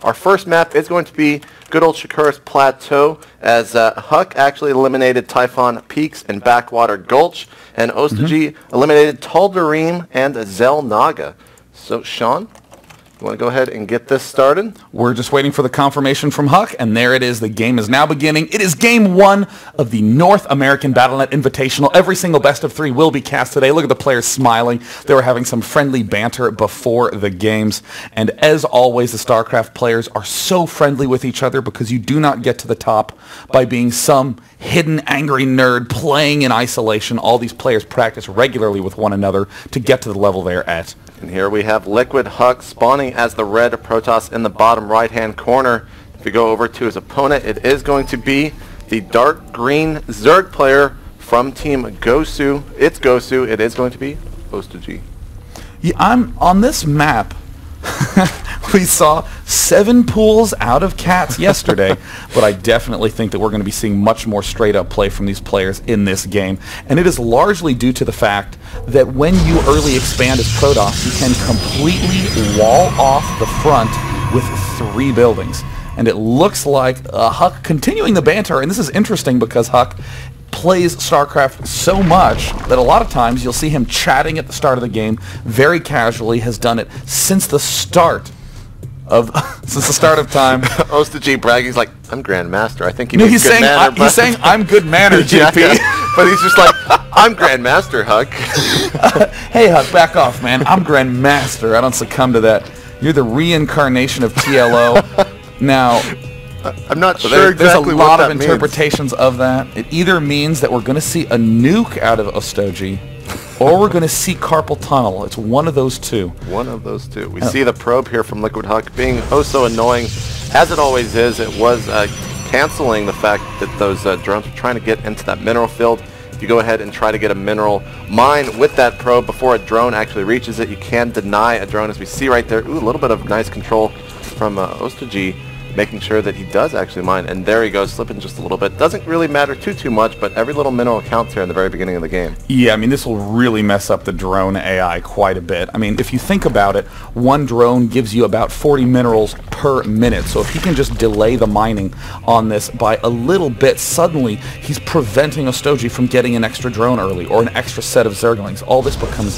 Our first map is going to be good old Shakur's Plateau, as Huk actually eliminated Typhon Peaks and Backwater Gulch, and Ostojiy eliminated Tal'Darim and Zel Naga. So, Sean, you want to go ahead and get this started? We're just waiting for the confirmation from Huk, and there it is. The game is now beginning. It is game 1 of the North American Battle.net Invitational. Every single best of 3 will be cast today. Look at the players smiling. They were having some friendly banter before the games. And as always, the Starcraft players are so friendly with each other because you do not get to the top by being some hidden angry nerd playing in isolation. All these players practice regularly with one another to get to the level they're at. And here we have Liquid Huk spawning as the red Protoss in the bottom right-hand corner. If we go over to his opponent, it is going to be the dark green Zerg player from Team Gosu. It's Gosu. It is going to be Ostojiy. Yeah, on this map. We saw 7 pools out of cats yesterday, but I definitely think that we're going to be seeing much more straight-up play from these players in this game. And it is largely due to the fact that when you early expand as Protoss, you can completely wall off the front with 3 buildings. And it looks like Huk continuing the banter, and this is interesting because Huk plays StarCraft so much that a lot of times you'll see him chatting at the start of the game very casually, has done it since the start of time. Ostojiy bragging, he's like, I'm Grandmaster. I think he he's saying he's saying I'm good manner, JP. Yeah. But he's just like, I'm Grandmaster, Huk. Hey, Huk, back off, man. I'm Grandmaster. I don't succumb to that. You're the reincarnation of TLO. Now, I'm not sure there's exactly a lot what of that interpretations of that. It either means that we're going to see a nuke out of Ostojiy, or we're going to see carpal tunnel. It's one of those two. One of those two. We see the probe here from Liquid Huk being oh so annoying, as it always is. It was canceling the fact that those drones were trying to get into that mineral field. If you go ahead and try to get a mineral mine with that probe before a drone actually reaches it, you can deny a drone, as we see right there. Ooh, a little bit of nice control from Ostojiy, making sure that he does actually mine, and there he goes, slipping just a little bit. Doesn't really matter too much, but every little mineral counts here in the very beginning of the game. Yeah, I mean, this will really mess up the drone AI quite a bit. I mean, if you think about it, one drone gives you about 40 minerals per minute, so if he can just delay the mining on this by a little bit, suddenly he's preventing Ostojiy from getting an extra drone early or an extra set of Zerglings. All this becomes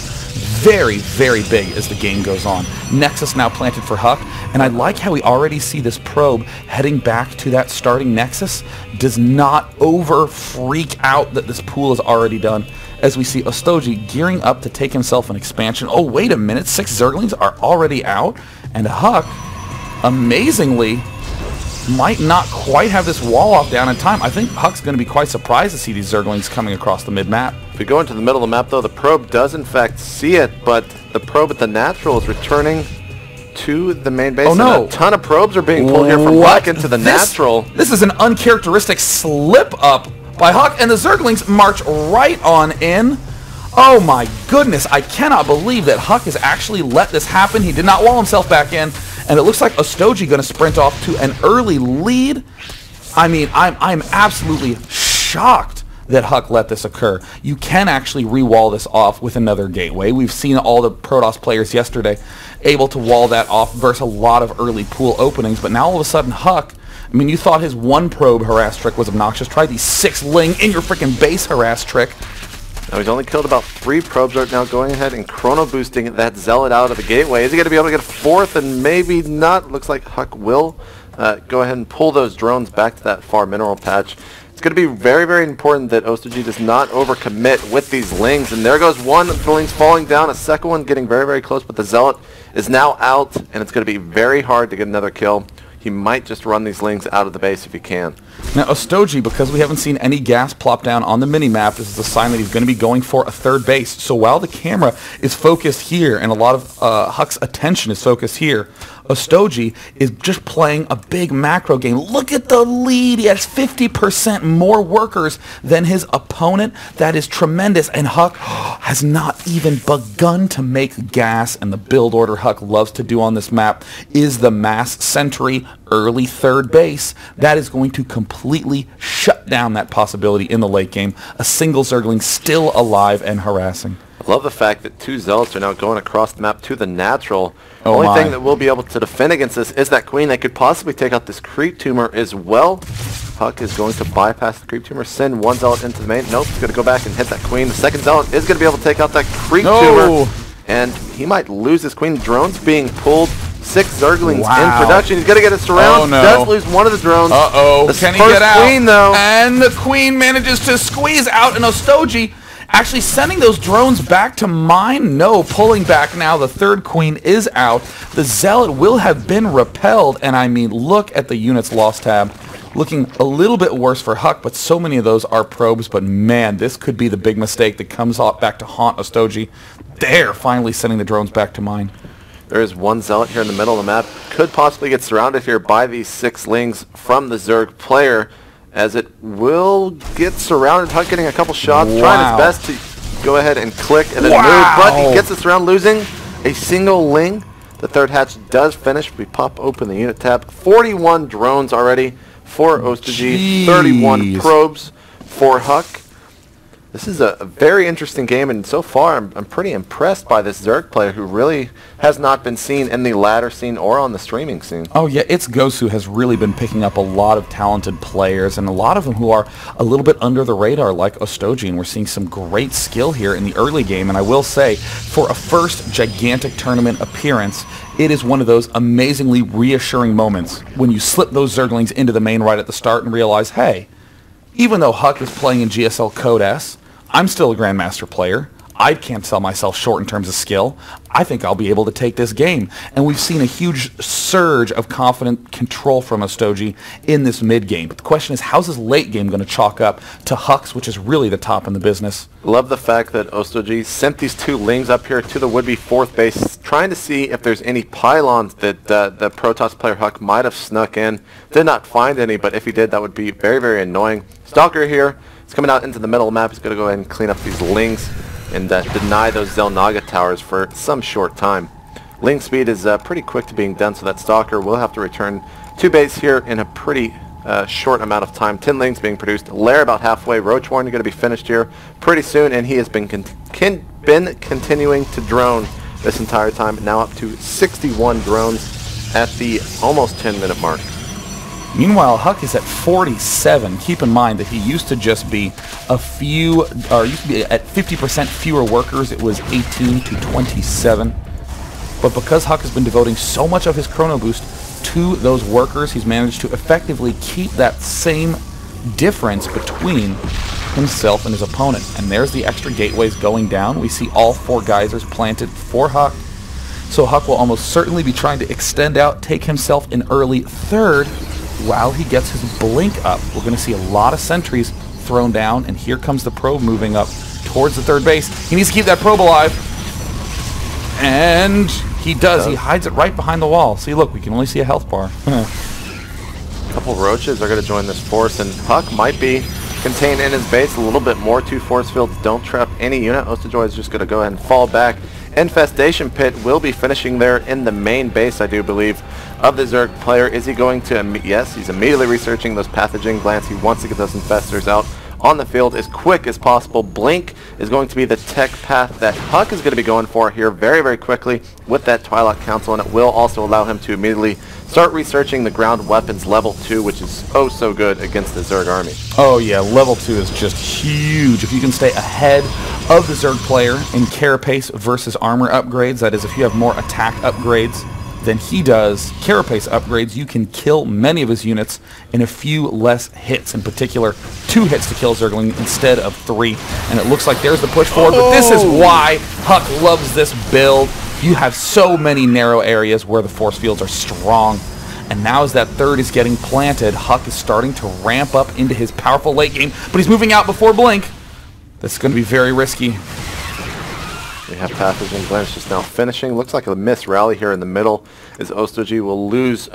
very, very big as the game goes on. Nexus now planted for Huk, and I like how we already see this probe heading back to that starting Nexus. Does not over-freak out that this pool is already done, as we see Ostojiy gearing up to take himself an expansion. Oh, wait a minute, 6 Zerglings are already out, and Huk, amazingly, might not quite have this wall off down in time. I think Huk's going to be quite surprised to see these Zerglings coming across the mid-map. If we go into the middle of the map, though, the probe does in fact see it, but the probe at the natural is returning to the main base. Oh no! A ton of probes are being pulled here from Huk into the natural. This is an uncharacteristic slip-up by Huk, and the Zerglings march right on in. Oh my goodness, I cannot believe that Huk has actually let this happen. He did not wall himself back in, and it looks like Ostojiy going to sprint off to an early lead. I mean, I'm absolutely shocked that Huk let this occur. You can actually re-wall this off with another gateway. We've seen all the Protoss players yesterday able to wall that off versus a lot of early pool openings, but now all of a sudden Huk, I mean, you thought his 1 probe harass trick was obnoxious. Try the 6 ling in your freaking base harass trick. Now he's only killed about 3 probes right now, going ahead and chrono boosting that Zealot out of the gateway. Is he going to be able to get a 4th and maybe not? Looks like Huk will go ahead and pull those drones back to that far mineral patch. It's going to be very, very important that Ostojiy does not overcommit with these lings. And there goes one of the lings falling down, a second one getting very, very close, but the Zealot is now out, and it's going to be very hard to get another kill. He might just run these lings out of the base if he can. Now, Ostojiy, because we haven't seen any gas plop down on the mini-map, this is a sign that he's going to be going for a 3rd base. So while the camera is focused here and a lot of Huk's attention is focused here, Ostojiy is just playing a big macro game. Look at the lead. He has 50% more workers than his opponent. That is tremendous. And Huk has not even begun to make gas. And the build order Huk loves to do on this map is the mass sentry early 3rd base. That is going to completely shut down that possibility in the late game. A single Zergling still alive and harassing. Love the fact that 2 Zealots are now going across the map to the natural. Oh Only my. thing that will be able to defend against this is that Queen. They could possibly take out this Creep Tumor as well. Huck is going to bypass the Creep Tumor, send 1 Zealot into the main. Nope, he's going to go back and hit that Queen. The second Zealot is going to be able to take out that Creep Tumor. And he might lose his Queen. Drones being pulled. 6 Zerglings in production. He's going to get a surround. Oh, no. Does lose one of the drones. Uh-oh. Can he get out? Queen, though. And the Queen manages to squeeze out an Ostojiy. Actually sending those drones back to mine? No, pulling back now. The 3rd Queen is out. The Zealot will have been repelled. And I mean, look at the units lost tab. Looking a little bit worse for Huck, but so many of those are probes. But man, this could be the big mistake that comes back to haunt Ostojiy. There, finally sending the drones back to mine. There is 1 Zealot here in the middle of the map. Could possibly get surrounded here by these 6 Lings from the Zerg player, as it will get surrounded. Huck getting a couple shots, trying his best to go ahead and click and then move, but he gets this round, losing a single Ling. The 3rd hatch does finish. We pop open the unit tab. 41 drones already for Ostojiy, 31 probes for Huck. This is a very interesting game, and so far I'm pretty impressed by this Zerg player who really has not been seen in the ladder scene or on the streaming scene. Oh yeah, It'sGosu has really been picking up a lot of talented players, and a lot of them who are a little bit under the radar, like Ostojiy, and we're seeing some great skill here in the early game. And I will say, for a first gigantic tournament appearance, it is one of those amazingly reassuring moments when you slip those Zerglings into the main right at the start and realize, hey, even though Huck is playing in GSL Code S, I'm still a Grandmaster player. I can't sell myself short in terms of skill. I think I'll be able to take this game. And we've seen a huge surge of confident control from Ostojiy in this mid-game. But the question is, how's his late game going to chalk up to Huck's, which is really the top in the business? Love the fact that Ostojiy sent these 2 Lings up here to the would-be 4th base, trying to see if there's any pylons that the Protoss player Huck might have snuck in. Did not find any, but if he did, that would be very, very annoying. Stalker here. He's coming out into the middle of the map. He's going to go ahead and clean up these Lings and deny those Zelnaga towers for some short time. Ling speed is pretty quick to being done, so that Stalker will have to return to base here in a pretty short amount of time. 10 Lings being produced. Lair about halfway. Roachwarren going to be finished here pretty soon, and he has been continuing to drone this entire time, now up to 61 drones at the almost 10-minute mark. Meanwhile, Huck is at 47. Keep in mind that he used to just be used to be at 50% fewer workers. It was 18 to 27. But because Huck has been devoting so much of his chrono boost to those workers, he's managed to effectively keep that same difference between himself and his opponent. And there's the extra gateways going down. We see all 4 geysers planted for Huck. So Huck will almost certainly be trying to extend out, take himself an early 3rd, while he gets his blink up. We're going to see a lot of sentries thrown down, and here comes the probe moving up towards the 3rd base. He needs to keep that probe alive, and he does. He hides it right behind the wall. See, look, we can only see a health bar. A couple roaches are going to join this force, and Huck might be contained in his base a little bit more. 2 force fields don't trap any unit. Ostojiy is just going to go ahead and fall back. Infestation Pit will be finishing there in the main base, I do believe, of the Zerg player. Is he going to... Yes, he's immediately researching those pathogen glands. He wants to get those infestors out on the field as quick as possible. Blink is going to be the tech path that Huck is going to be going for here very, very quickly with that Twilight Council, and it will also allow him to immediately start researching the ground weapons level 2, which is oh so good against the Zerg army. Oh yeah, level 2 is just huge. If you can stay ahead of the Zerg player in carapace versus armor upgrades, that is, if you have more attack upgrades than he does, carapace upgrades, you can kill many of his units in a few less hits. In particular, 2 hits to kill Zergling instead of 3. And it looks like there's the push forward, but this is why Huck loves this build. You have so many narrow areas where the force fields are strong. And now as that 3rd is getting planted, Huck is starting to ramp up into his powerful late game, but he's moving out before Blink. That's going to be very risky. We have Pathogen Glands just now finishing. Looks like a missed rally here in the middle as Ostojiy will lose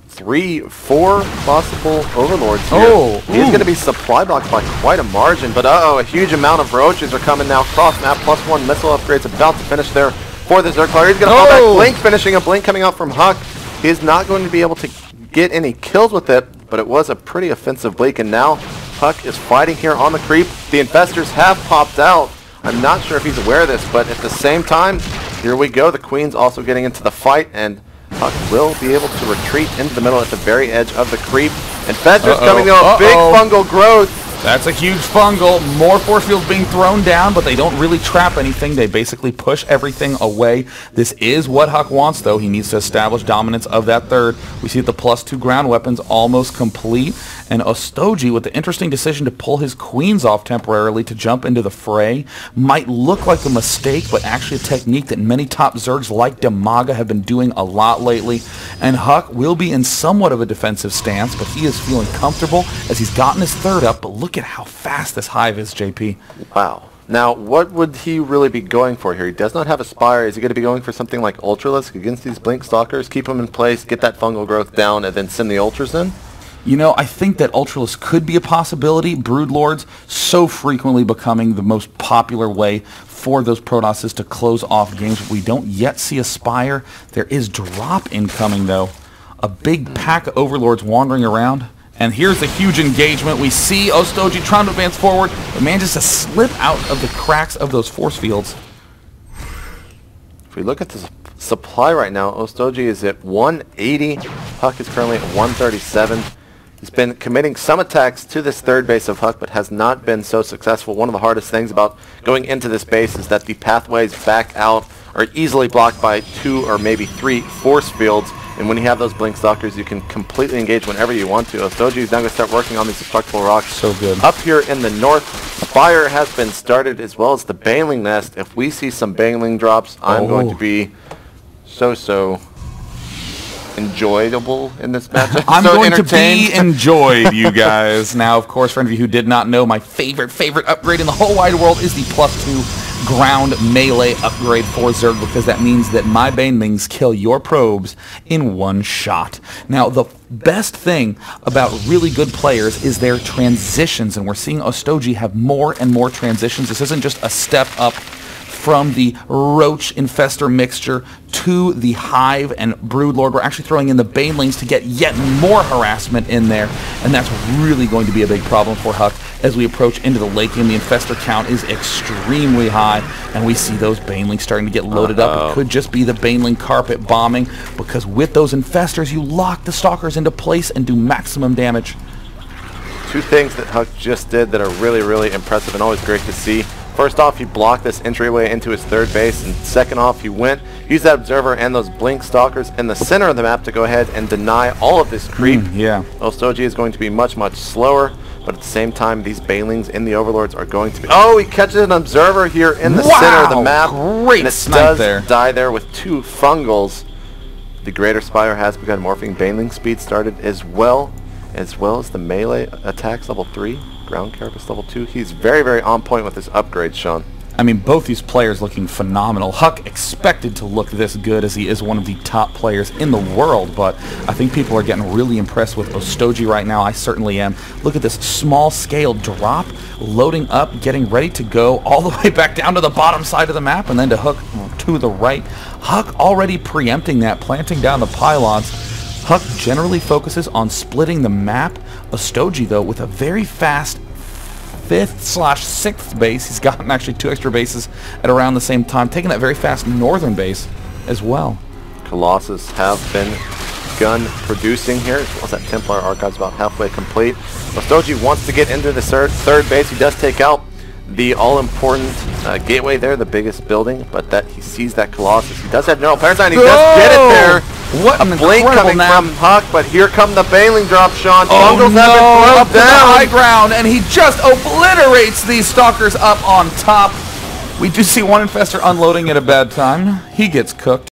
3, 4 possible overlords here. Oh, he's going to be supply blocked by quite a margin, but a huge amount of roaches are coming now. Cross map, +1 missile upgrades about to finish there for the Zerg player. He's going to fall back. Blink finishing a Blink coming out from Huck. He is not going to be able to get any kills with it, but it was a pretty offensive Blink, and now Huck is fighting here on the creep. The infestors have popped out I'm not sure if he's aware of this, but at the same time, here we go. The Queen's also getting into the fight, and Huk will be able to retreat into the middle at the very edge of the creep. And Fedger's coming to a big fungal growth. That's a huge fungal. More force fields being thrown down, but they don't really trap anything. They basically push everything away. This is what Huk wants, though. He needs to establish dominance of that third. We see the +2 ground weapons almost complete. And Ostojiy, with the interesting decision to pull his queens off temporarily to jump into the fray, might look like a mistake, but actually a technique that many top Zergs like Demaga have been doing a lot lately. And Huk will be in somewhat of a defensive stance, but he is feeling comfortable as he's gotten his third up. But look at how fast this Hive is, JP. Wow. Now, what would he really be going for here? He does not have a Spire. Is he going to be going for something like Ultralisk against these Blink Stalkers? Keep them in place, get that fungal growth down, and then send the Ultras in? You know, I think that Ultralisk could be a possibility. Broodlords so frequently becoming the most popular way for those Protosses to close off games. We don't yet see a Spire. There is drop incoming, though. A big pack of Overlords wandering around. And here's a huge engagement. We see Ostojiy trying to advance forward, but manages to slip out of the cracks of those force fields. If we look at the supply right now, Ostojiy is at 180. Huk is currently at 137. He's been committing some attacks to this third base of Huk, but has not been so successful. One of the hardest things about going into this base is that the pathways back out are easily blocked by 2 or maybe 3 force fields. And when you have those Blink Stalkers, you can completely engage whenever you want to. Ostojiy is now going to start working on these destructible rocks. So good. Up here in the north, Spire has been started, as well as the Baneling Nest. If we see some Baneling drops, I'm going to be so enjoyable in this matchup. I'm going to be enjoyed, you guys. Now, of course, for any of you who did not know, my favorite upgrade in the whole wide world is the +2 ground melee upgrade for Zerg, because that means that my Banelings kill your probes in one shot. Now, the best thing about really good players is their transitions, and we're seeing Ostojiy have more and more transitions. This isn't just a step up from the Roach Infestor mixture to the Hive and Broodlord. We're actually throwing in the Banelings to get yet more harassment in there, and that's really going to be a big problem for Huk as we approach into the late game. The Infestor count is extremely high, and we see those Banelings starting to get loaded up. It could just be the Baneling carpet bombing, because with those Infestors, you lock the Stalkers into place and do maximum damage. Two things that Huk just did that are really impressive and always great to see. First off, he blocked this entryway into his third base, and second off, he used that Observer and those Blink Stalkers in the center of the map to go ahead and deny all of this creep. Ostojiy is going to be much slower, but at the same time, these Banelings in the Overlords are going to be... Oh, he catches an Observer here in the center of the map. Great snipe there. Die there with 2 fungals. The Greater Spire has begun morphing. Baneling speed started as well as the melee attacks level 3. Ground Carapace level 2. He's very on point with his upgrade, Sean. I mean, both these players looking phenomenal. Huk expected to look this good, as he is one of the top players in the world, but I think people are getting really impressed with Ostojiy right now. I certainly am. Look at this small-scale drop, loading up, getting ready to go all the way back down to the bottom side of the map, and then to Huk to the right. Huk already preempting that, planting down the pylons. Huk generally focuses on splitting the map. Ostojiy, though, with a very fast 5th/6th base. He's gotten actually 2 extra bases at around the same time, taking that very fast northern base as well. Colossus have been begun producing here, as well as that Templar Archive's about halfway complete. Ostojiy wants to get into the third base. He does take out the all-important gateway there, the biggest building, but that he sees that Colossus. He does have Neural Parasite, and he does get it there. What an Blink coming nap from Huk, but here come the Baneling drop, Sean. Fungals have been up to the high ground, and he just obliterates these Stalkers up on top. We do see one Infestor unloading at a bad time. He gets cooked.